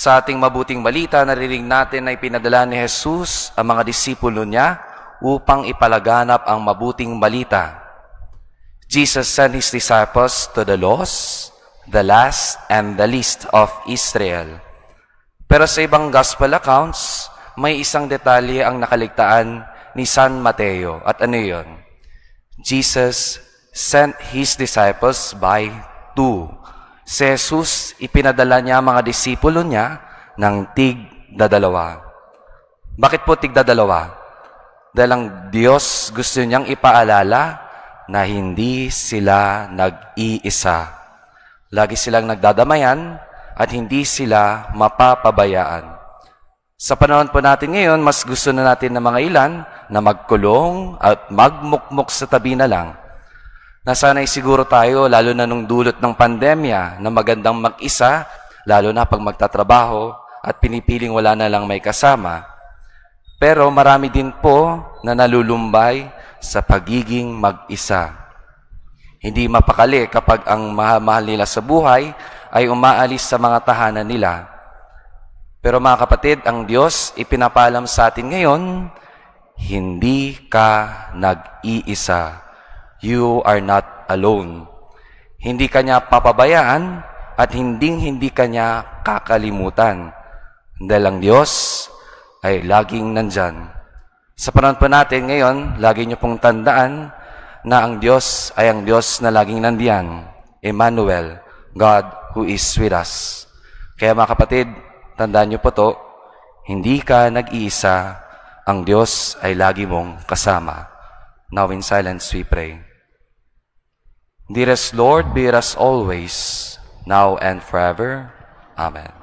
Sa ating mabuting balita, narinig natin na ipinadala ni Jesus ang mga disipulo niya upang ipalaganap ang mabuting balita. Jesus sent His disciples to the lost, the last, and the least of Israel. Pero sa ibang gospel accounts, may isang detalye ang nakaligtaan ni San Mateo. At ano yun? Jesus sent His disciples by two. Si Jesus, ipinadala niya mga disipulo niya ng tig-dadalawa. Bakit po tig-dadalawa? Dahil ang Diyos gusto niyang ipaalala na hindi sila nag-iisa. Lagi silang nagdadamayan at hindi sila mapapabayaan. Sa panahon po natin ngayon, mas gusto na natin ng mga ilan na magkulong at magmukmok sa tabi na lang. Nasanay siguro tayo, lalo na nung dulot ng pandemya, na magandang mag-isa, lalo na pag magtatrabaho at pinipiling wala na lang may kasama. Pero marami din po na nalulumbay sa pagiging mag-isa. Hindi mapakali kapag ang mahal nila sa buhay ay umaalis sa mga tahanan nila. Pero mga kapatid, ang Diyos ipinapalam sa atin ngayon, hindi ka nag-iisa. You are not alone. Hindi ka niya papabayaan at hindi ka niya kakalimutan. Dahil ang Diyos ay laging nandyan. Sa panahon po natin ngayon, lagi niyo pong tandaan na ang Diyos ay ang Diyos na laging nandiyan. Emmanuel, God who is with us. Kaya mga kapatid, tandaan niyo po to, hindi ka nag-iisa, ang Diyos ay lagi mong kasama. Now in silence we pray. Dearest Lord, be with us always, now and forever. Amen.